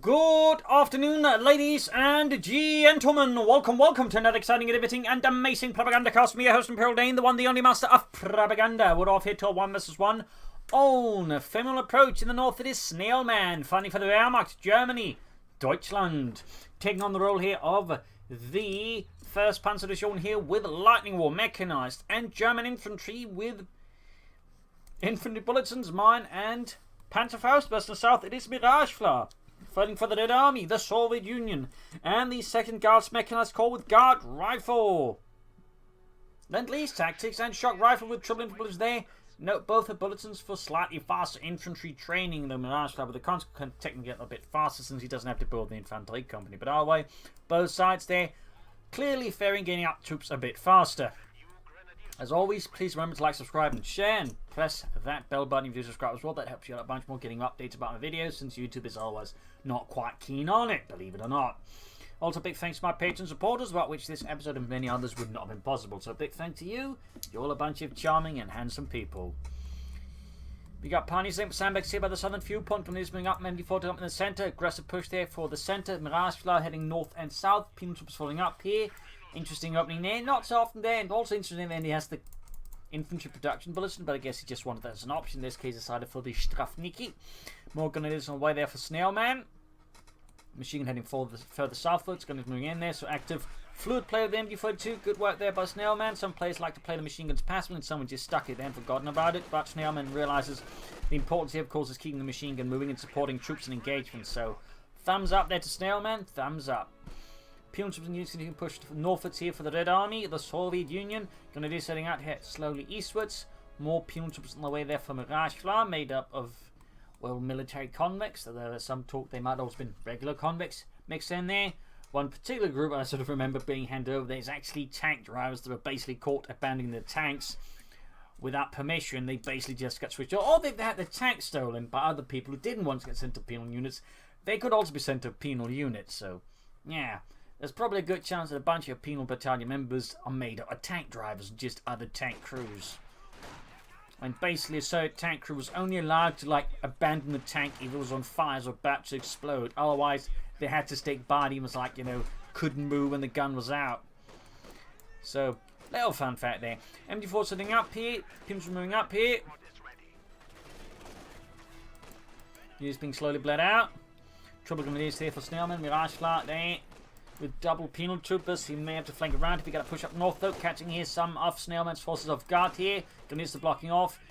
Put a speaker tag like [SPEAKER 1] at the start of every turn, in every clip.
[SPEAKER 1] Good afternoon, ladies and gentlemen. Welcome to another exciting, innovating, and amazing Propagandacast. Me, your host, Imperial Dane, the one, the only master of propaganda. We're off here to a 1 vs 1 on Faymonville approach. In the north, it is Snailman, fighting for the Wehrmacht, Germany, Deutschland. Taking on the role here of the 1st Panzer Division here with Lightning War, Mechanized, and German infantry with infantry bulletins, mine, and Panzerfaust. West and south, it is Miragefla, fighting for the Red Army, the Soviet Union, and the 2nd Guards Mechanized Corps with Guard Rifle. Lend Lease tactics and shock rifle with triple bulletins there. Note both are bulletins for slightly faster infantry training than Miragefla, but the Cons can technically get a bit faster since he doesn't have to build the infantry company. But our way, both sides there, clearly fairing getting up troops a bit faster. As always, please remember to like, subscribe, and share, and press that bell button if you subscribe as well. That helps you out a bunch more getting updates about my videos, since YouTube is always not quite keen on it, believe it or not. Also, big thanks to my patron supporters, without which this episode and many others would not have been possible. So, big thanks to you. You're all a bunch of charming and handsome people. We got Pioneers linked sandbags here by the southern viewpoint. Pioneers moving up, MD4 up in the centre. Aggressive push there for the centre. Miragefla heading north and south. Penal troops falling up here. Interesting opening there. Not so often there. And also interesting then he has the infantry production bulletin, but I guess he just wanted that as an option. In this case, decided for the Strafniki. More grenadiers on the way there for Snailman. Machine gun heading further southwards. Gunners moving in there. So active fluid play with the MD42. Good work there by Snailman. Some players like to play the machine guns passively, and someone just stuck it there and forgotten about it. But Snailman realizes the importance here, of course, is keeping the machine gun moving and supporting troops and engagement. So thumbs up there to Snailman. Thumbs up. Penal troops and units can push northwards here for the Red Army, the Soviet Union. Grenadiers heading out here slowly eastwards. More penal troops on the way there for Miragefla, made up of, well, military convicts. There are some talk they might have also been regular convicts mixed in there. One particular group I sort of remember being handed over there is actually tank drivers that were basically caught abandoning the tanks without permission. They basically just got switched off. Or they've had the tank stolen by other people who didn't want to get sent to penal units. They could also be sent to penal units, so yeah. There's probably a good chance that a bunch of penal battalion members are made up of tank drivers and just other tank crews. And basically a Soviet tank crew was only allowed to abandon the tank if it was on fire or about to explode. Otherwise they had to stick by it, even couldn't move when the gun was out. So little fun fact there. MD4 sitting up here, Pims moving up here. He's being slowly bled out. Trouble grenadiers here for Snailman, Miragefla there. With double penal troopers, he may have to flank around if he got to push up north though. Catching here some of Snailman's forces off guard here. Grenadiers are blocking off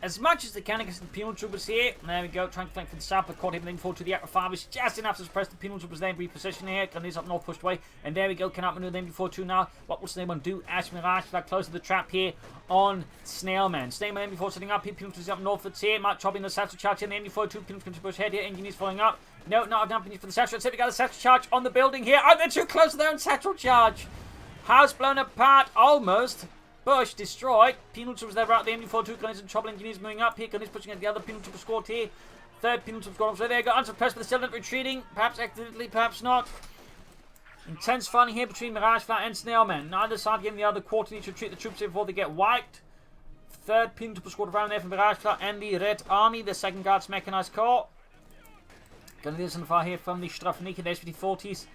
[SPEAKER 1] as much as they can against the penal troopers here. There we go, trying to flank from the south, but caught him then forward to the upper fibers. Just enough to suppress the penal troopers there and reposition here. Grenadiers up north pushed away. And there we go, cannot maneuver them before 2 now. What will Snailman do? As Miragefla close to the trap here on Snailman. Snailman MD4 setting up here. Penal troopers up northwards here. Mark chopping the south to charge here. And the MD42 penal troops push ahead here. Engineers following up. No, not enough for the satchel. We got a satchel charge on the building here. Oh, they're too close to their own satchel charge. House blown apart, almost. Bush destroyed. Penal troops there out. The MD42 guns in trouble. Engineers moving up here. Gunners pushing at the other penal trooper squad here. 3rd penal troop squad. So there you go. Unsuppressed, but they're still not retreating. Perhaps accidentally, perhaps not. Intense fighting here between Miragefla and Snailman. Neither side giving the other quarter need to retreat the troops here before they get wiped. 3rd penal trooper squad around there from Miragefla and the Red Army, the 2nd Guards Mechanized Corps. Grenadiers on fire here from the Strafniki, the SVT-40s,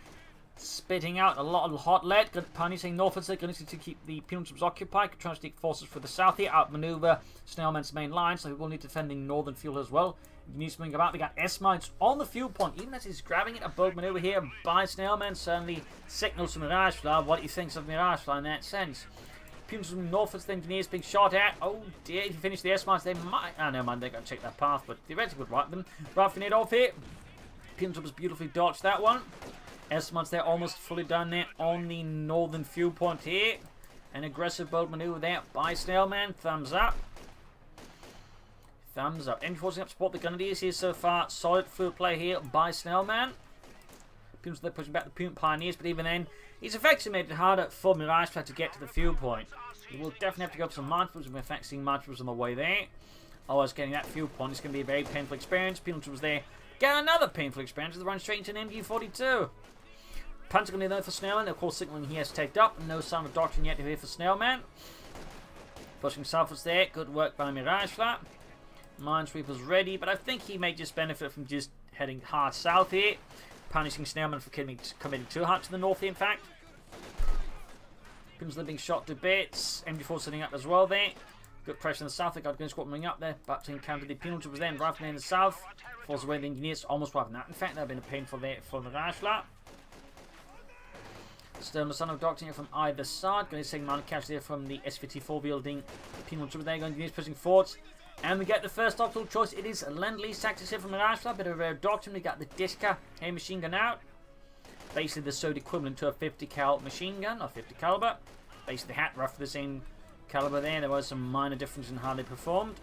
[SPEAKER 1] spitting out a lot of hot lead. Pioneers saying northwards there, Grenadiers to keep the penal troops occupied. Trying to sneak forces for the south here, outmaneuver Snailman's main line, so he will need to defend the northern field as well. Engineers moving about, they got S-mines on the fuel point, even as he's grabbing it. A bold maneuver here by Snailman, certainly signals to Miragefla what he thinks of Miragefla in that sense. Penal troops northwards, the engineers being shot at. Oh dear, if you finish the S-mines, they might. Oh no, man, they're going to check that path, but theoretically would wipe them. Roughing it off here. Penal troops beautifully dodged that one. S-mods there almost fully done there on the northern viewpoint here. An aggressive bold maneuver there by Snailman. Thumbs up. Thumbs up. Enemy forcing up support the Grenadiers here so far. Solid fluid play here by Snailman. Penal they're pushing back the Pioneers, but even then, he's effectively made it harder for Miragefla to get to the viewpoint. He will definitely have to go for some minefields, and we're in fact seeing minefields on the way there. Otherwise, getting that viewpoint is going to be a very painful experience. Penal was there. Get another painful experience as they run straight into an MG42. Panzer going to be there for Snailman. Of course, signaling he has taken up. No sign of doctrine yet here for Snailman. Pushing southwards there. Good work by Miragefla. Minesweeper's ready, but I think he may just benefit from just heading hard south here. Punishing Snailman for committing too hard to the north, in fact. Pimsley being shot to bits. MG4 sitting up as well there. Good pressure in the south. They got Gun Squad coming up there. About to encounter the penal troopers then. Riflemen in the south. Falls away the engineers. Almost wiping that. In fact, that would have been a painful there for Miragefla. Still the son of Doctor from either side. Going to take amount of casualty there from the SVT4 wielding penal troopers there. Engineers pushing forwards. And we get the first optimal choice. It is Lend Lease tactics here from Miragefla. Bit of a rare doctrine. We got the Diska heavy machine gun out. Basically the SOD equivalent to a 50 cal machine gun, or 50 caliber. Basically the hat roughly the same caliber there. There was some minor difference in how they performed.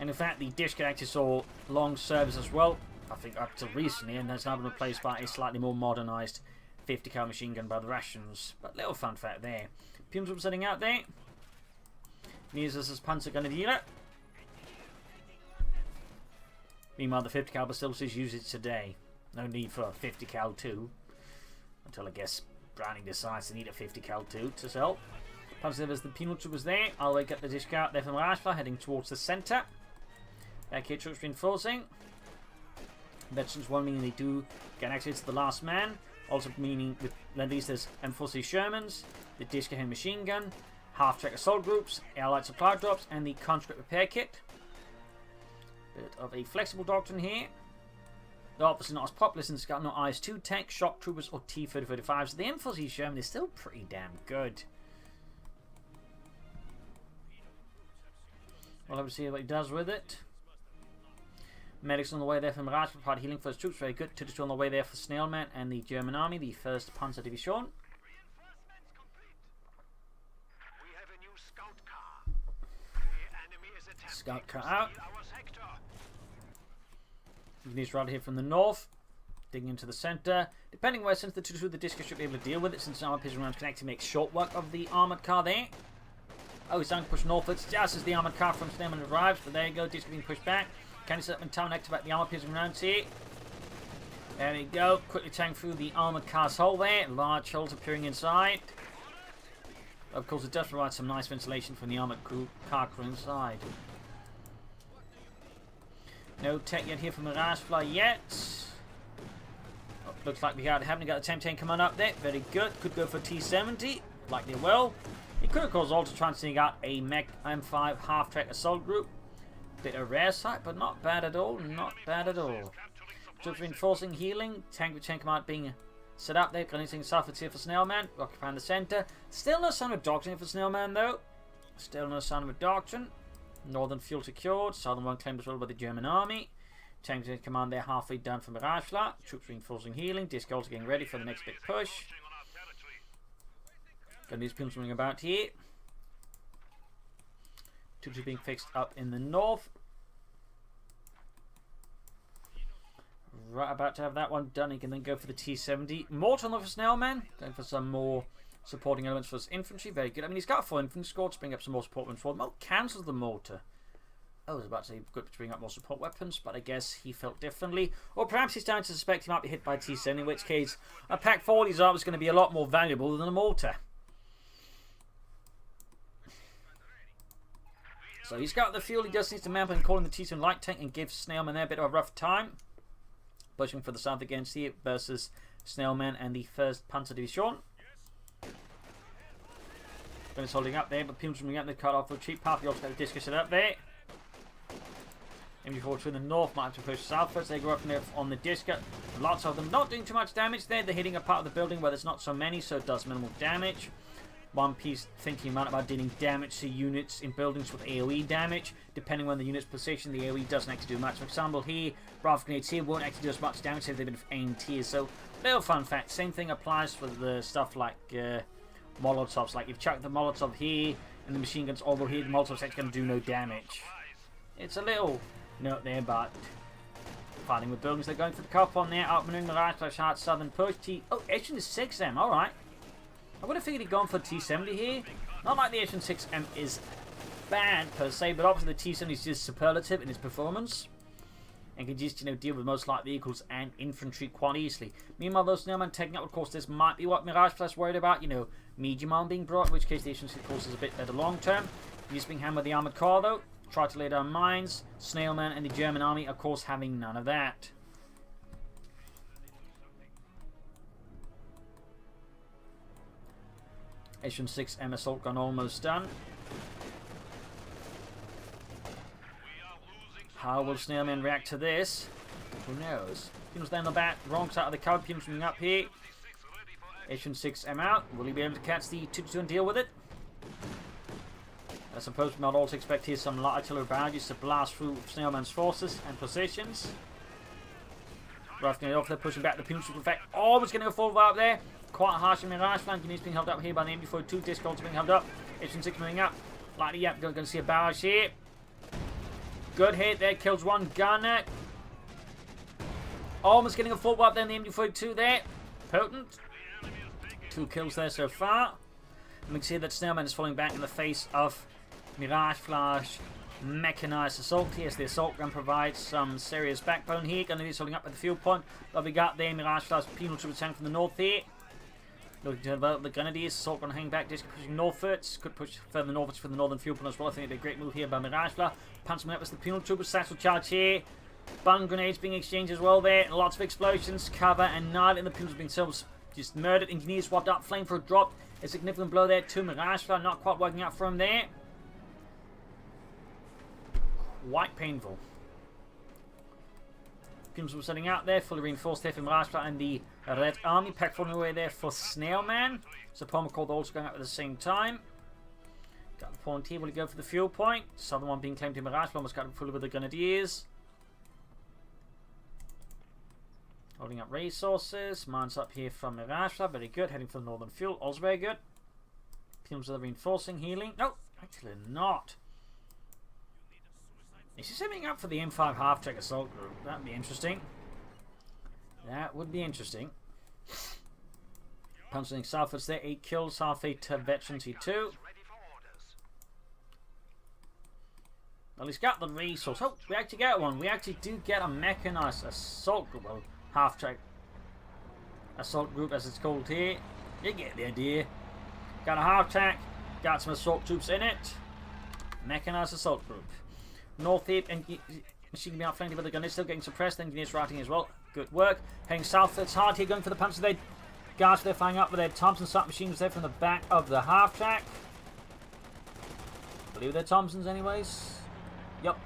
[SPEAKER 1] And in fact the Diska actually saw long service as well. I think up to recently, and has now been replaced by a slightly more modernised 50 cal machine gun by the Russians. But little fun fact there. Pums were setting out there. Needs us as Panzer Gunner dealer. Meanwhile, the 50 caliber still says use it today. No need for a 50 cal 2. Until I guess Browning decides to need a 50 cal 2 to sell. Panzer as the penal troopers there. I'll get the disc out there from Miragefla, heading towards the centre. Back here, troops reinforcing. Veterans one meaning they do get access to the last man. Also meaning with Lend Lease there's M4C Shermans, the disc heavy machine gun, half-track assault groups, allied supply drops, and the conscript repair kit. Bit of a flexible doctrine here. They're obviously not as popular since it's got no IS-2 tank, shock troopers, or T-3035s. So the M4C Sherman is still pretty damn good. We'll have to see what he does with it. Medics on the way there for Mirage, provide healing for his troops, very good. 2-2 on the way there for Snailman and the German army, the 1st Panzer Division. Scout car out. He's right here from the north, digging into the centre. Depending where, since the 2-2, the Discus should be able to deal with it, since armoured pistol rounds can actually make short work of the armoured car there. Oh, he's starting to push northwards just as the armoured car from Snailman arrives, but there you go, Discus being pushed back. Can he set up in town activate the armoured pistol rounds here? There we go, quickly tank through the armoured car's hole there, large holes appearing inside. Of course, it does provide some nice ventilation from the armoured car crew inside. No tech yet here from Miragefla yet. Oh, looks like we haven't got a temp tank coming up there. Very good. Could go for T-70. Like they will. He could, of course, also try and sneak out a Mech M5 half-track assault group. Bit of rare sight, but not bad at all. Not bad at all. Troops reinforcing, healing. Tank with tank command being set up there. Grenading southwards here for Snailman. Occupying the centre. Still no sign of doctrine for Snailman, though. Still no sign of a doctrine. Northern fuel secured. Southern one claimed as well by the German army. Tanks in command there halfway done from Miragefla. Troops reinforcing healing. Disc also getting ready for the next big push. Got these pins running about here. Troops being fixed up in the north. Right about to have that one done. He can then go for the T-70. Mortar on the Snailman. Going for some more supporting elements for his infantry. Very good. I mean, he's got a full infantry squad to bring up some more support weapons for him. Oh, cancels the mortar. I was about to say good to bring up more support weapons, but I guess he felt differently. Or perhaps he's starting to suspect he might be hit by T-70, in which case a Pack 40's arm is going to be a lot more valuable than a mortar. So he's got the fuel. He just needs to mount and call in the T-70 light tank and give Snailman there a bit of a rough time. Pushing for the south against here versus Snailman and the 1st Panzer Division. It's holding up there, but Pim's coming up. They cut off the cheap path. You also got the Discus set up there. MG4 to the north might have to push southwards. They go up there on the Discus. Lots of them not doing too much damage there. They're hitting a part of the building where there's not so many, so it does minimal damage. One piece thinking about dealing damage to units in buildings with AoE damage. Depending on the unit's position, the AoE doesn't actually do much. For example, here, Brav Grenades here won't actually do as much damage if they've been aimed here. So, little fun fact. Same thing applies for the stuff like Molotovs. Like, if you chuck the Molotov here and the machine guns over here, the Molotov's actually going to do no damage. It's a little note there, but fighting with buildings. They're going for the cup on there. Outmaneuvering the right slash hard southern push. Oh, Attrition is 6M. Alright. I would have figured he'd gone for T-70 here. Not like the Attrition 6M is bad per se, but obviously the T-70 is just superlative in its performance. And can just, deal with most light vehicles and infantry quite easily. Meanwhile, those Snailman taking up, of course, this might be what Miragefla's worried about. Medium arm being brought, in which case the Attrition, of course, is a bit better long term. He's being hammered with the armoured car, though. try to lay down mines. Snailman and the German army, of course, having none of that. H-6M assault gun almost done. How will Snailman react to this? Who knows? Pim's down the back, wrong side of the card. Pim's moving up here. H-6M out. Will he be able to catch the 2-2 and deal with it? I suppose we might also expect here some light artillery barrages to blast through Snailman's forces and positions. Roughing it off, they're pushing back the Pim's in fact. Almost getting a full up there. Quite harsh in Miragefla. He's being held up here by the MD-42. Discord's being held up. H-6 moving up. Likely, yep, going to see a barrage here. Good hit there. Kills one gunner. Almost getting a full up there in the MD-42 there. Potent. 2 kills there so far. And we can see that Snailman is falling back in the face of Miragefla's mechanized assault here, as the assault gun provides some serious backbone here. Going to be holding up at the fuel point. But we got there Miragefla's penal trooper tank from the north here. Looking to develop the Grenadiers. Assault gun hanging back, just pushing northwards. Could push further northwards for the northern fuel point as well. I think it'd be a great move here by Miragefla. Pantsman up as the penal trooper. Satchel charge here. Bun grenades being exchanged as well there. Lots of explosions. Cover and night. And the penals being just murdered. Engineers swapped up. Flamethrower dropped. A significant blow there to Miragefla. Not quite working out for him there. Quite painful. Pimps were setting out there, fully reinforced there for Miragefla and the Red Army. Pack falling away there for Snailman. So Pomacall also going out at the same time. Got the point here. Will he go for the fuel point? Southern one being claimed to Miragefla. Almost got him fully with the Grenadiers. Holding up resources. Mines up here from Miragefla. Very good. Heading for the northern fuel. Also very good. Pimps are reinforcing, healing. No, actually not. Is he setting up for the M5 half-track assault group? That'd be interesting. That would be interesting. Punching southwards there. 8 kills, half 8 veterans T2. Well, he's got the resource. Oh, we actually get one. We actually do get a mechanized assault group. Well, half-track assault group, as it's called here. You get the idea. Got a half-track. Got some assault troops in it. Mechanized assault group. North here, and machine gun flanked by the gun is still getting suppressed. Engineers routing as well. Good work. Heading south, it's hard here, going for the punch. They guards they're firing up with their Thompson submachines there from the back of the half track. I believe they're Thompsons, anyways. Yep.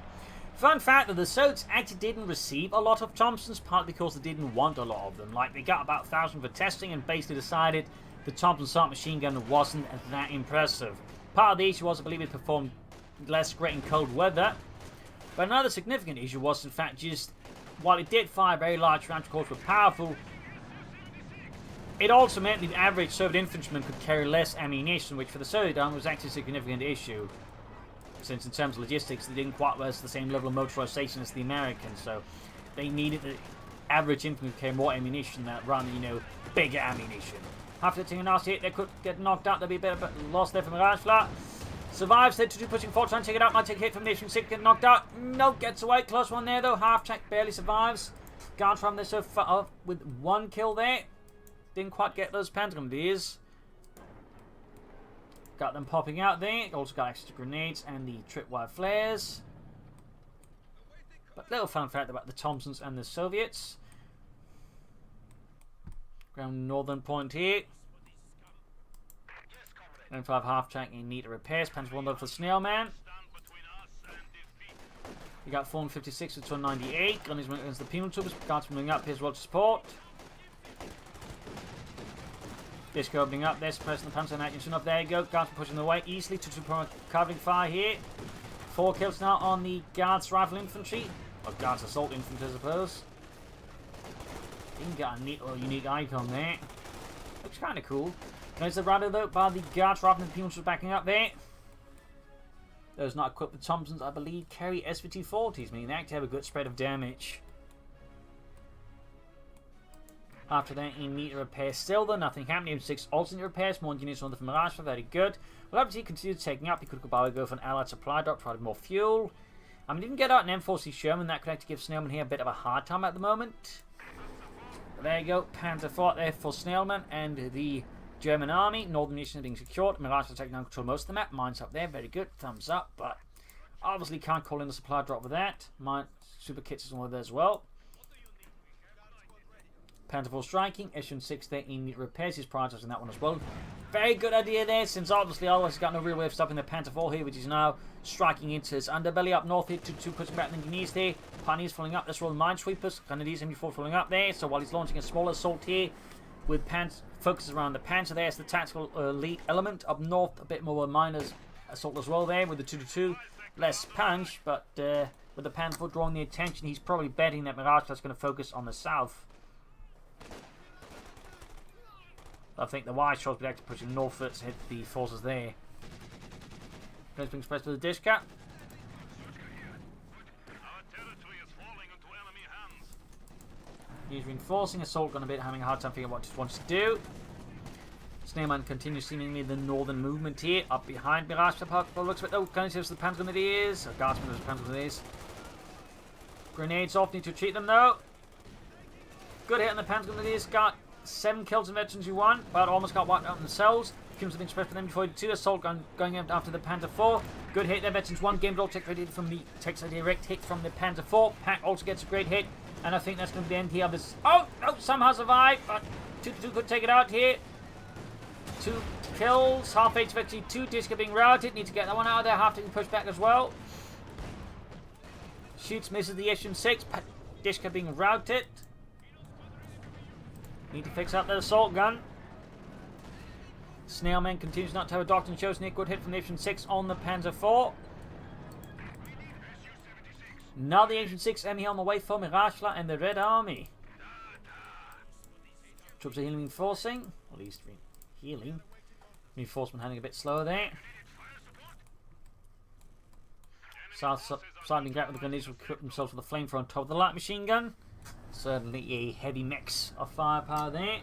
[SPEAKER 1] Fun fact that the Soviets actually didn't receive a lot of Thompsons, partly because they didn't want a lot of them. Like, they got about 1,000 for testing and basically decided the Thompson submachine gun wasn't that impressive. Part of the issue was, I believe, it performed less great in cold weather. But another significant issue was, in fact, just while it did fire very large rounds, of course, were powerful, it also meant the average Soviet infantryman could carry less ammunition, which for the Soviet army was actually a significant issue. Since in terms of logistics, they didn't quite possess the same level of motorization as the Americans, so they needed the average infantry to carry more ammunition that run, you know, bigger ammunition. After taking a nasty hit, they could get knocked out. There'd be a bit of a loss there from Miragefla. Survives, they're pushing forward, trying to take it out. Might take a hit from Nation 6, get knocked out. No, gets away. Close one there, though. Half track barely survives. Guard from there so far with 1 kill there. Didn't quite get those Pentagon Deers. Got them popping out there. Also got extra grenades and the tripwire flares. But little fun fact about the Thompsons and the Soviets. Ground northern point here. M5 half track in need of repairs. Pans 1 though for Snailman. We got 456 with 298. Gun is against the penal troopers. Guards moving up here as well to support. Disco opening up there, suppressing the Panzer Knight soon enough. There you go. Guards pushing their way easily to covering fire here. 4 kills now on the Guards Rifle Infantry. Or Guards Assault Infantry, I suppose. Didn't get a neat little unique icon there. Looks kind of cool. There's the radar though by the Guards Rifle and the Penal Troops backing up there. Those not equipped with Thompsons, I believe, carry SVT-40s, meaning they actually have a good spread of damage. After that, in need of repair still though, nothing happening. M6 also need repairs, more engineers on the from Miragefla, very good. Well, obviously continue taking up. He could go for an allied supply drop, try more fuel. He didn't get out an M4C Sherman, that could actually give Snailman here a bit of a hard time at the moment. But there you go, Panzer fought there for Snailman and the German army. Northern mission being secured. Miragefla taking down control most of the map. Mines up there, very good, thumbs up. But Obviously can't call in a supply drop with that. My super kits is one of there as well. Panther 4 striking. Echelon 6 there in repairs. He's prioritizing that one as well. Very good idea there, since obviously otherwise he's got no real way of stopping the Panther 4 here, which is now striking into his underbelly up north here. 2-2 pushing back the engineers there. Pioneers following up. Let's roll Minesweepers. Grenadiers MB4 following up there. So while he's launching a smaller assault here with focuses around the Panther there, it's the tactical elite element. Up north, a bit more miners assault as well there with the 2-2. Less punch, but with the Panther 4 drawing the attention, he's probably betting that Miragefla is going to focus on the south. I think the wide shots will be actually pushing northwards to hit the forces there. Being expressed with the dish cap. He's reinforcing assault, going to be having a hard time figuring out what he wants to do. Snailman continues seemingly the northern movement here, up behind Miragefla Park. But looks like can you see the Panther Grenadiers? Guardsmen of the Panther Grenadiers. Grenades off, need to treat them though. Good hit on the Panther Grenadiers, got 7 kills in veterans who won, but almost got wiped out themselves. Comes with express for them before 2 assault gun going after the Panther 4. Good hit there, veterans 1. Game all take ready from the takes a direct hit from the Panther 4. Pack also gets a great hit, and I think that's going to be the end here of this. Oh, somehow survived, but 2-2 could take it out here. 2 kills, half HP 2. Disca being routed, need to get that one out of there. Half taking push back as well. Shoots, misses the Echelon 6. Disca being routed. Need to fix up that assault gun. Snailman continues not to have a doctrine, shows a good hit from the Echelon 6 on the Panzer 4. Now the Echelon 6 ME on the way for Miragefla and the Red Army. Troops are healing reinforcing. At least healing. Reinforcement handling a bit slower there. South siding gap with the grenadiers will equip themselves with the flamethrower on top of the light machine gun. Certainly a heavy mix of firepower there.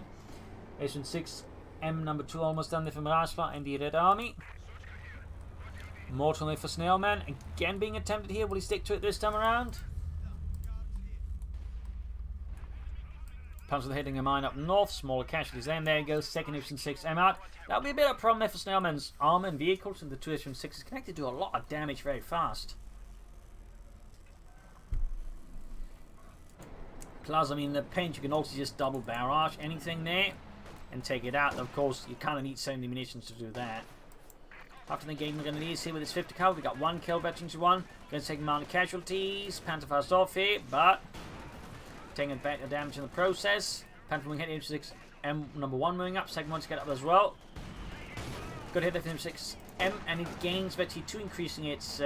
[SPEAKER 1] Echelon 6 M number 2 almost done there for Miragefla and the Red Army. Mortal there for Snailman. Again being attempted here. Will he stick to it this time around? Panzer hitting a mine up north. Smaller casualties there. And there he goes. Second Echelon 6 M out. That'll be a bit of a problem there for Snailman's armor and vehicles. And the 2 Echelon 6s connected to do a lot of damage very fast. Plus, I mean, the paint, you can also just double barrage anything there and take it out. Of course, you kind of need 70 munitions to do that. After the game, we're going to need to see with his 50 cal. We got 1 kill, veterans 1. Going to take amount of casualties. Panther fast off here, but taking back the damage in the process. Panther moving hit 6 M number 1 moving up. Second one to get up as well. Good hit there for 6 M, and it gains veteran 2, increasing its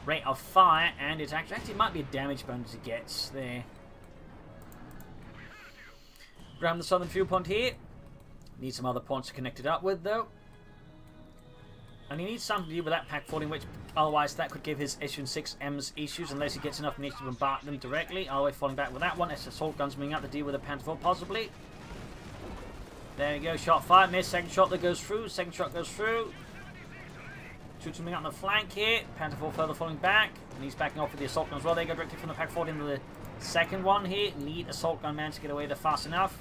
[SPEAKER 1] rate of fire, and it actually might be a damage bonus it gets there. Grab the southern fuel point here. Need some other points to connect it up with though. And he needs something to do with that pack 14, which otherwise that could give his Echelon 6 M's issues unless he gets enough munitions to bombard them directly. All the way falling back with that one. It's assault guns moving up to deal with the Panther 4 possibly. There you go, shot fired, miss. Second shot that goes through. Second shot goes through. Shoots something up on the flank here. Panther 4 further falling back. And he's backing off with the assault gun as well. They go directly from the pack 14 into the second one here. Lead assault gun managed to get away there fast enough.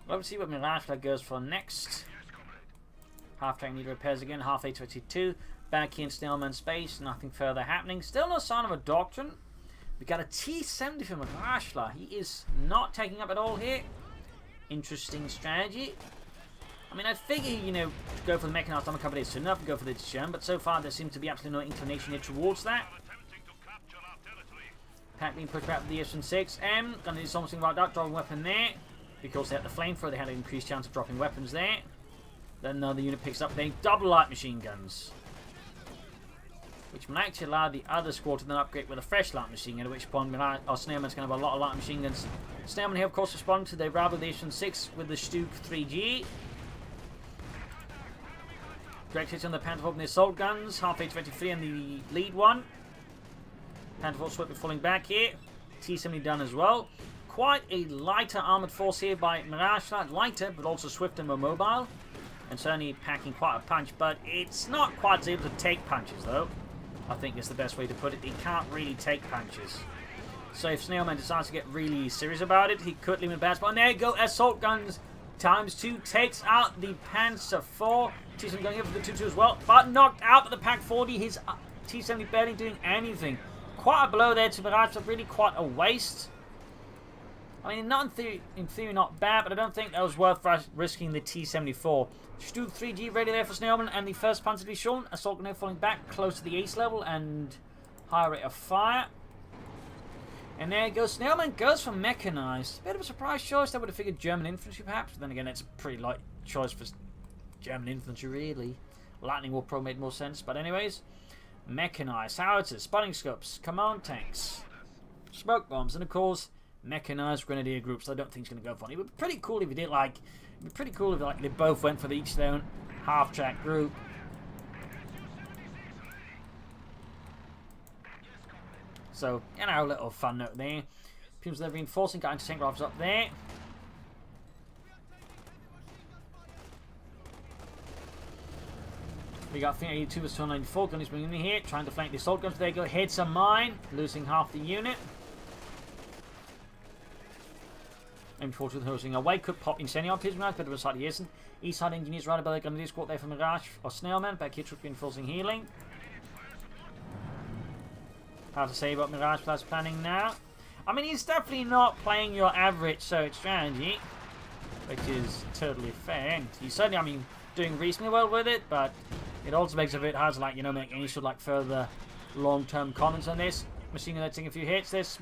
[SPEAKER 1] Well, let's see what Miragefla goes for next. Half tank need repairs again. Half 822. Back here in Snailman space. Nothing further happening. Still no sign of a doctrine. We got a T70 from Miragefla. He is not taking up at all here. Interesting strategy. I mean, I figure, you know, go for the Mechanized on a couple of days soon enough and go for the attrition, but so far there seems to be absolutely no inclination here towards that. Pack being pushed back with the Echelon 6 M. Gonna do something like that, dropping weapon there. Because they had the flamethrower, they had an increased chance of dropping weapons there. Then the unit picks up the double light machine guns, which will actually allow the other squad to then upgrade with a fresh light machine gun, at which point Snailman's going to have a lot of light machine guns. Snailman here, of course, responded to the Rabble Echelon 6 with the Stuke 3G. Direct hits on the Panther 4 and the assault guns. Half H23 and the lead one. Panther 4 swiftly falling back here. T70 done as well. Quite a lighter armoured force here by Miragefla. Lighter, but also swift and more mobile. And certainly packing quite a punch, but it's not quite able to take punches, though. I think is the best way to put it. He can't really take punches. So if Snailman decides to get really serious about it, he could leave him a bad spot. And there you go, assault guns ×2 takes out the Panzer 4. T-70 going in for the 2-2 as well, but knocked out by the Pak 40. His T-70 barely doing anything. Quite a blow there to Mirage, but really quite a waste. I mean, not in theory not bad, but I don't think that was worth risking the T-74. Stug 3G ready there for Snailman, and the first Panzer Division. Assault grenade falling back close to the ace level and higher rate of fire. And there goes Snailman, goes for Mechanized. Bit of a surprise choice. I would have figured German infantry perhaps, but then again, it's a pretty light choice for German infantry, really. Lightning will probably make more sense, but anyways. Mechanized, howitzers, spotting scopes, command tanks, smoke bombs, and of course, Mechanized grenadier groups. I don't think it's going to go funny. It would be pretty cool if you did like. It'd be pretty cool if like they both went for each their own half-track group. So, you know, a little fun note there. Pums they're reinforcing, got anti-tank rifles up there. We got 382 vs 294 gunners bringing in here, trying to flank the assault guns. There you go, hits a mine, losing half the unit. M42 hosting away, could pop incendiary on Pismaz, bit of a side of Yesen. East side engineers right about the Grenadier squad there for Mirage or Snailman. Back here, troop reinforcing healing. Hard to say about Mirage Plus planning now. I mean, he's definitely not playing your average search strategy, which is totally fair. And he's certainly, I mean, doing reasonably well with it, but it also makes it a bit hard to, like, you know, make any sort of, like, further long-term comments on this. Machine gun taking a few hits. This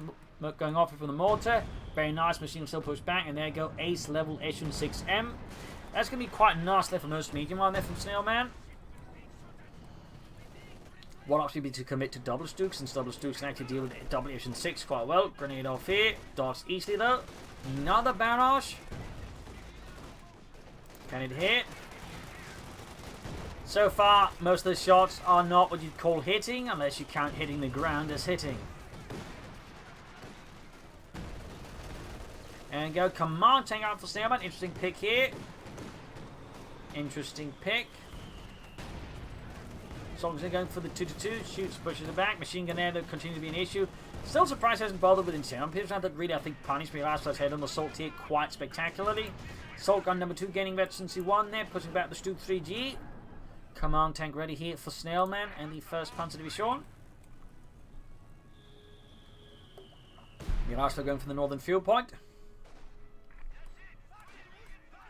[SPEAKER 1] going off from the mortar. Very nice. Machine gun still pushed back, and there you go. Ace level Echelon 6M. That's going to be quite nice there for most medium one there from Snailman. One option would be to commit to double Stug, since double Stug can actually deal with double Echelon 6 quite well. Grenade off here. Dodge easily though. Another barrage. Can it hit? So far, most of the shots are not what you'd call hitting, unless you count hitting the ground as hitting. And go command tank out for Snailman. Interesting pick here. Interesting pick. Soldiers are going for the 2-2. Shoots, pushes it back. Machine gun there that continues to be an issue. Still surprised he hasn't bothered with incendiary. People that really, I think, punished Mirage Plus head on the assault here quite spectacularly. Assault gun number 2 gaining veterancy 1 there, pushing back the Stug 3G. Command tank ready here for Snailman and the 1st Panzer Division. Mirage going for the northern field point.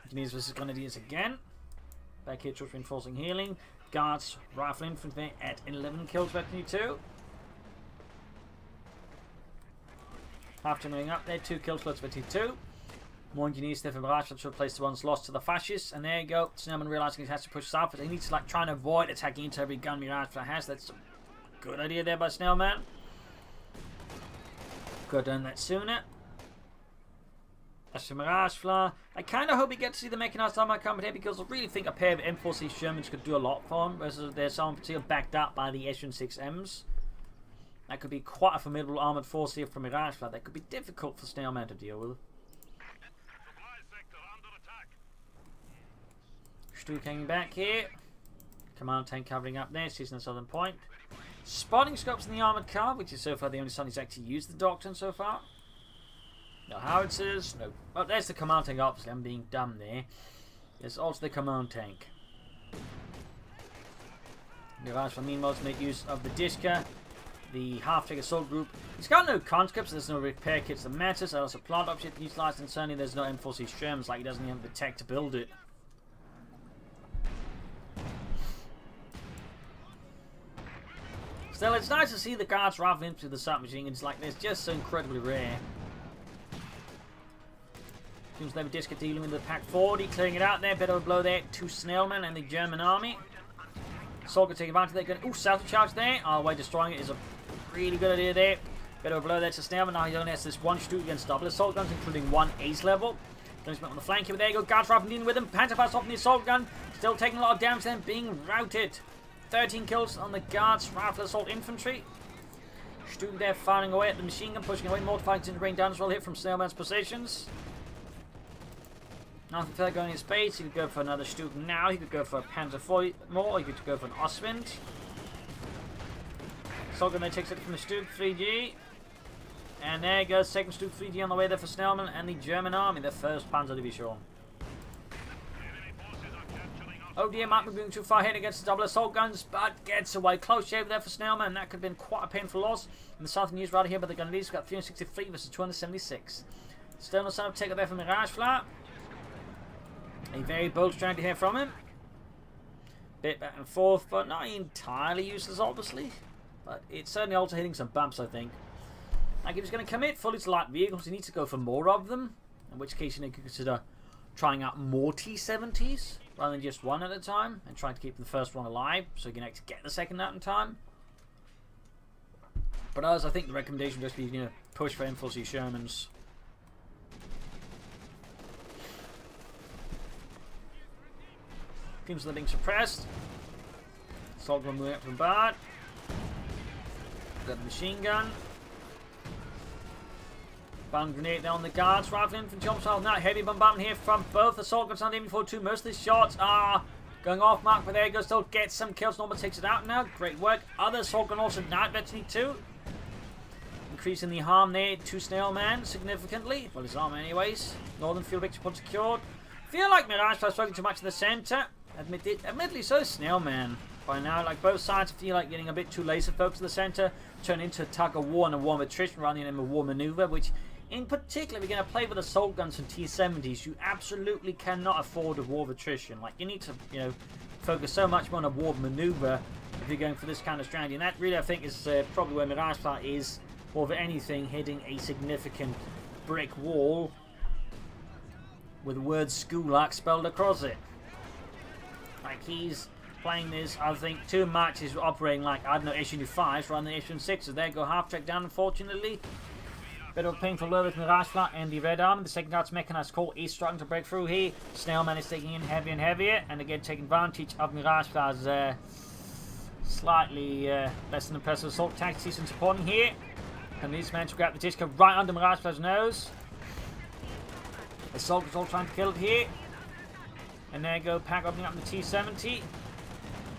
[SPEAKER 1] Engineers versus Grenadiers again. Back here, troops reinforcing healing. Guards, rifle infantry at 11 kills, veteran 2. Half going up there, 2 kills, plus veteran 2. More engineers there for Mirage to replace the ones lost to the fascists. And there you go. Snailman realizing he has to push south, but he needs to like try and avoid attacking into every gun Mirage has. That's a good idea there by Snailman. Could have done that sooner. As for Miragefla, I kind of hope we get to see the Mechanized armor come here, because I really think a pair of M4C Shermans could do a lot for him, versus their some particular backed up by the Echelon 6Ms. That could be quite a formidable armored force here from Miragefla. That could be difficult for Snailman to deal with. Stug hanging back here. Command tank covering up there, seizing the southern point. Spotting scopes in the armored car, which is so far the only son he's actually used the Doctrine so far. No howitzers, no. Oh, there's the command tank, obviously. I'm being dumb there. There's also the command tank. Mirage for meanwhile to make use of the Diska, the half-track assault group. He's got no conscripts, there's no repair kits that matters. There's also plant option utilized, and certainly there's no M4C Sherms, like he doesn't even have the tech to build it. Still, it's nice to see the guards rifle into the submachine. It's like it's just so incredibly rare. Seems they have a Diska dealing with the Pak 40, clearing it out there. Bit of a blow there to Snailman and the German army. Soldier taking advantage of that. Ooh, south charge there. Our way destroying it is a really good idea there. Bit of a blow there to Snailman. Now he only has this one Stug against double assault guns, including 1 ace level. Guns on the flank here. There you go. Guards rifle dealing with him. Panzerfaust off the assault gun. Still taking a lot of damage then, being routed. 13 kills on the guards, rifle assault infantry. Stug there firing away at the machine gun, pushing away. Mortar into rain down as well here from Snailman's positions. Nothing further going in space. He could go for another Stug now. He could go for a Panzer IV more. He could go for an Ostwind. Solgan then takes it from the Stug 3G. And there goes second Stug 3G on the way there for Snailman and the German army, the 1st Panzer Division. Oh dear, might be moving too far ahead against the double assault guns, but gets away. Close shave there for Snailman. That could have been quite a painful loss. In the southern news right here, but the gun leads got 363 versus 276. Still no sign of take there from Miragefla. A very bold strategy here from him. Bit back and forth, but not entirely useless, obviously. But it's certainly also hitting some bumps, I think. Like, if he's going to commit fully to light vehicles, he needs to go for more of them. In which case, you need to consider trying out more T-70s rather than just one at a time, and trying to keep the first one alive so you can actually get the second out in time. But as I think the recommendation would just be, you know, push for Infantry Shermans. Teams are being suppressed. Assault gun moving up from bad. Got the machine gun. Bomb grenade there on the guards. Rifle infantry jumps off now. Heavy bombardment here from both assault guns on the M42. Most of these shots are going off mark, but there he goes. Still gets some kills. Norman takes it out now. Great work. Other assault gun also now eventually too. Increasing the harm there to Snailman significantly. Well, his arm anyways. Northern field victory point secured. Feel like Mirage is struggling too much in the centre. Admittedly so Snailman. By now, like, both sides feel like getting a bit too laser focused in the centre. Turn into a tug of war and a war of attrition rather than a war manoeuvre, which in particular, if you're going to play with assault guns and T-70s, you absolutely cannot afford a war of attrition. Like, you need to, you know, focus so much more on a war of manoeuvre if you're going for this kind of strategy. And that really, I think, is probably where Miragefla is, more than anything, hitting a significant brick wall with the word Skulak spelled across it. Like, he's playing this, I think, too much. He's operating like, I don't know, issue 5s rather than issue 6s. There go half track down, unfortunately. Bit of a painful blow with Miragefla and the Red Arm. The second guard's Mechanized Coh is struggling to break through here. Snailman is taking in heavier and heavier, and again taking advantage of Miragefla's slightly less than impressive assault tactics and supporting here. And these men to grab the disco right under Miragefla's nose. Assault is all trying to kill it here. And there you go, Pack opening up the T-70.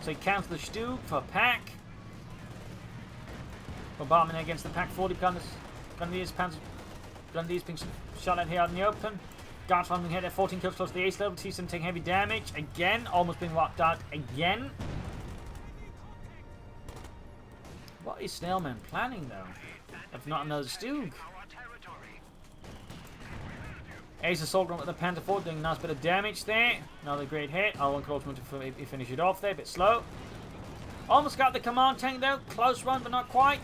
[SPEAKER 1] So he counts the Stu for Pack. Bombardment against the Pack 40 gunners. Grenadiers being shot at here out in the open. Guards being hit at 14 kills close to the ace level. T-70 taking heavy damage. Again, almost being wiped out again. What is Snailman planning though? If not another Stug. Ace assault gun with the Panther 4 doing a nice bit of damage there. Another great hit. R1 could ultimately finish it off there, a bit slow. Almost got the command tank though. Close one, but not quite.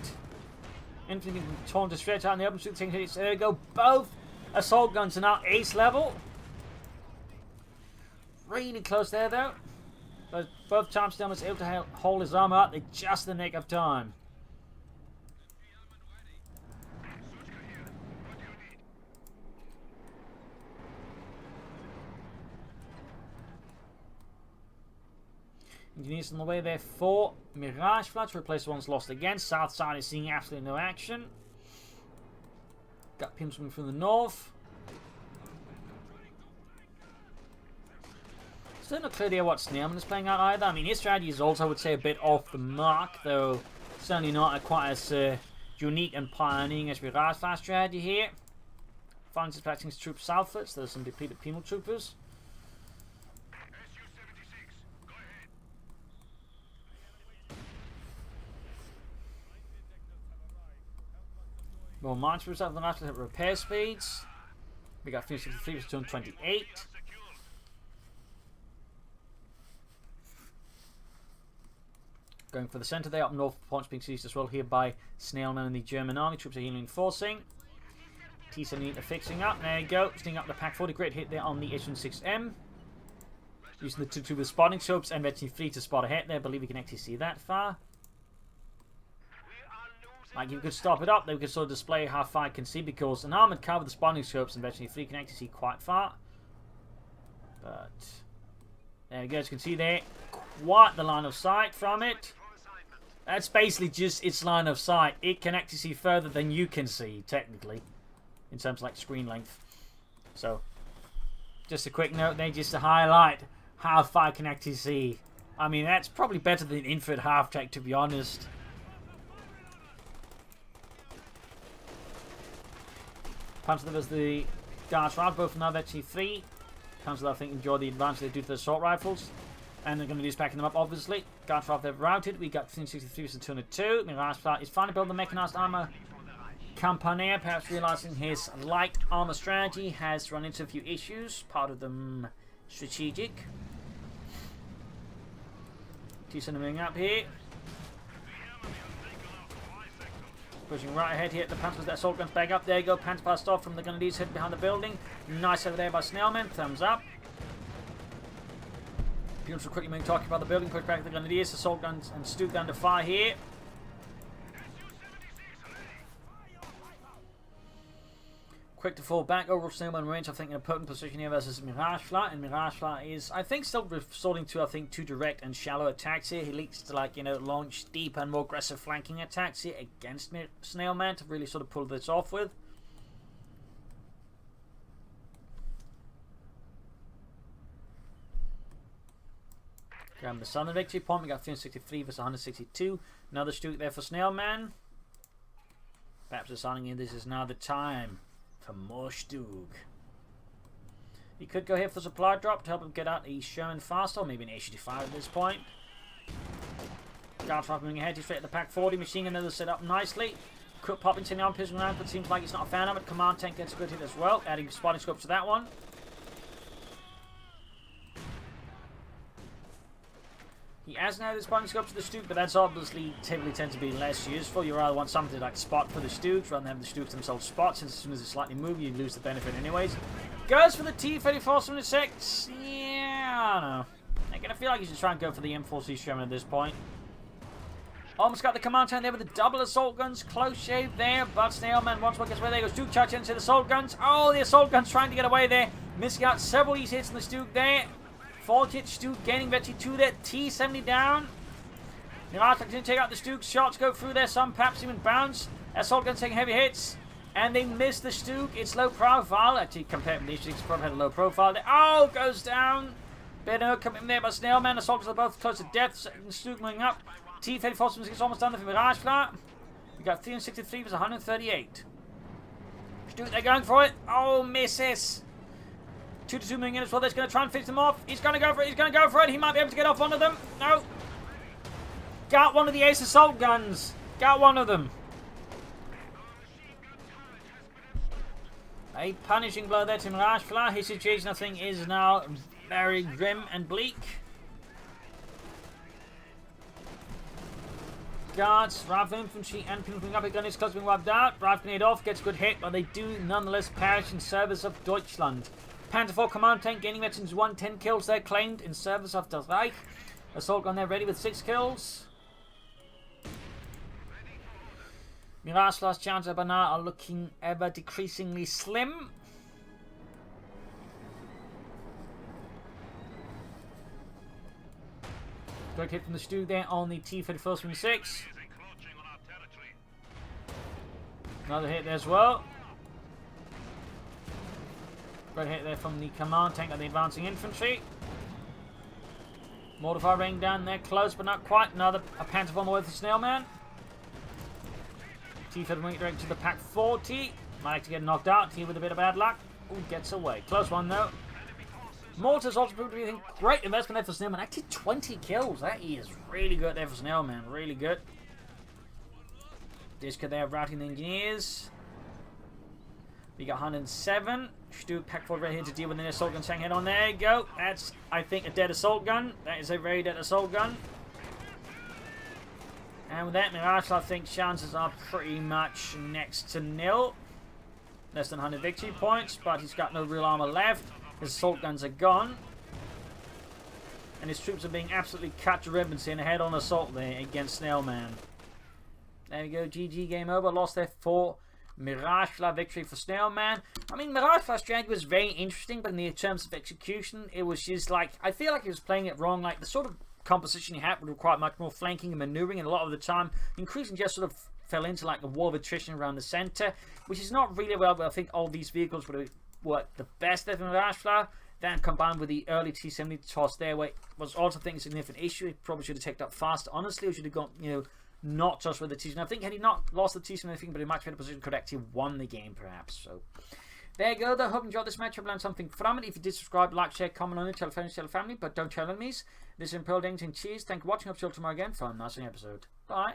[SPEAKER 1] Infantry being torn to shreds out in the open. Taking hits. There you go. Both assault guns are now ace level. Really close there though. But both times Snailman was able to hold his armor up in just the nick of time. Engineers on the way there for Miragefla to replace the ones lost again. South side is seeing absolutely no action. Got pimps coming from the north. Still not clear what Snailman is playing out either. I mean, his strategy is also, I would say, a bit off the mark, though certainly not quite as unique and pioneering as Miragefla's strategy here. Finally dispatching his troops southwards. There's some depleted penal troopers. More march troops out of the national repair speeds. We got 363 to 228. Going for the centre there, up north, points being seized as well here by Snailman and the German army. Troops are healing and forcing. T-70 are fixing up. There you go. Sting up the Pack 40. Great hit there on the H-6M. Using the two with spotting scopes and eventually 3 to spot ahead there. I believe we can actually see that far. Like, if we could stop it up, then we could sort of display how far it can see, because an armoured car with the spotting scopes and eventually 3 can actually see quite far. But there you go, as you can see there, quite the line of sight from it. That's basically just its line of sight. It can actually see further than you can see, technically, in terms of like screen length. So, just a quick note there, just to highlight how far it can actually see. I mean, that's probably better than infrared half-track, to be honest. Panzer was the guards round, both now actually 3. Panzer, I think, enjoy the advantage they do to the assault rifles. And they're going to be backing them up, obviously. Guardsraft, they've routed. We got 363 versus 202. Miragefla is finally building the mechanized armor Campania, perhaps realizing his light armor strategy has run into a few issues, part of them strategic. T7 moving up here. Pushing right ahead here at the Panthers, their assault guns back up. There you go, Panther passed off from the Grenadiers, hit behind the building. Nice over there by Snailman, thumbs up. Beautiful quickly moving, talking about the building, push back the Grenadiers, assault guns and Stu gun to fire here. Quick to fall back, overall Snailman range, I think, in a potent position here versus Miragefla, and Miragefla is, I think, still resorting to, I think, too direct and shallow attacks here. He leaks to, like, you know, launch deep and more aggressive flanking attacks here against Snailman to really sort of pull this off with. Grab the southern victory point, we got 363 versus 162. Another Stuke there for Snailman. Perhaps deciding this is now the time for more Stuke. He could go here for the supply drop to help him get out. He's showing faster, or maybe an HG5 at this point. Guardsraft moving ahead, he's straight at the pack 40. Machine gun another set up nicely. Could pop into the arm piercing round, but seems like he's not a fan of it. Command tank gets a good hit as well, adding spotting scopes to that one. He has now the spotting scope to the Stuke, but that's obviously typically tends to be less useful. You rather want something to like spot for the Stukes rather than have the Stukes themselves spot, since as soon as they slightly move, you lose the benefit anyways. Goes for the T-3476. Yeah, I don't know. I'm gonna feel like you should try and go for the M4C Sherman at this point. Almost got the command tank there with the double assault guns. Close shave there, but Snailman once more gets away. There goes Stuke charge into the assault guns. Oh, the assault guns trying to get away there. Missing out several easy hits on the Stuke there. 40 hit Stuke gaining victory 2 there. T70 down. Miragefla continue to take out the Stuke. Shots go through there. Some perhaps even bounce. Assault guns taking heavy hits. And they miss the Stuke. It's low profile. Actually, compared with the Stuke, probably had a low profile there. Oh, goes down. Better coming in there by Snailman. Assault guns are both close to death. Stuke moving up. T-34 is almost done there for Miragefla. We got 363 versus 138. Stuke, they're going for it. Oh, misses. 2-2 moving in as well. They're going to try and finish them off. He's going to go for it. He's going to go for it. He might be able to get off one of them. No. Got one of the ace assault guns. Got one of them. A punishing blow there to Miragefla. His situation, I think, is now very grim and bleak. Guards, Rifle Infantry, and people up again. His close being wiped out. Rifle grenade off, gets a good hit, but they do nonetheless perish in service of Deutschland. Panther 4 command tank gaining veterans 10 kills there claimed in service of the Reich. Assault gun there ready with 6 kills. Miragefla's chances by now are looking ever decreasingly slim. Great hit from the Stuke there on the T-34-76. Another hit there as well. Great hit there from the command tank of the advancing infantry. Mortar fire raining down there, close but not quite. Another Panther on the way for Snailman. T-34 went direct to the pack 40. Might like to get knocked out here with a bit of bad luck. Ooh, gets away. Close one though. Mortars also proved to be a great investment there for Snailman. Actually 20 kills. That is really good there for Snailman. Really good. Disca there routing the engineers. We got 107. Stuke pack 4 right here to deal with an assault gun tank head on. There you go. That's, I think, a dead assault gun. That is a very dead assault gun. And with that, Miragefla, I think chances are pretty much next to nil. Less than 100 victory points, but he's got no real armor left. His assault guns are gone. And his troops are being absolutely cut to ribbons in a head-on assault there against Snailman. There you go, GG, game over. Lost there for Miragefla, victory for Snailman. I mean, Miragefla's strategy was very interesting, but in the terms of execution, it was just like, I feel like he was playing it wrong. Like, the sort of composition he had would require much more flanking and maneuvering, and a lot of the time, increasing just sort of fell into like a wall of attrition around the center, which is not really well, but I think all these vehicles would have worked the best there for Miragefla. Then combined with the early T70 toss there, where was also, I think, a significant issue. He probably should have taken up faster, honestly, or should have gone, you know, not just with the T70. I think had he not lost the T70, I think, but in a much better position, could actually have won the game, perhaps. So There you go. I hope you enjoyed this match. I've learned something from it. If you did, subscribe, like, share, comment on it, tell friends, tell family, but don't tell enemies. This is Imperial Danes and cheers. Thank you for watching. Up till tomorrow again for a nice episode. Bye.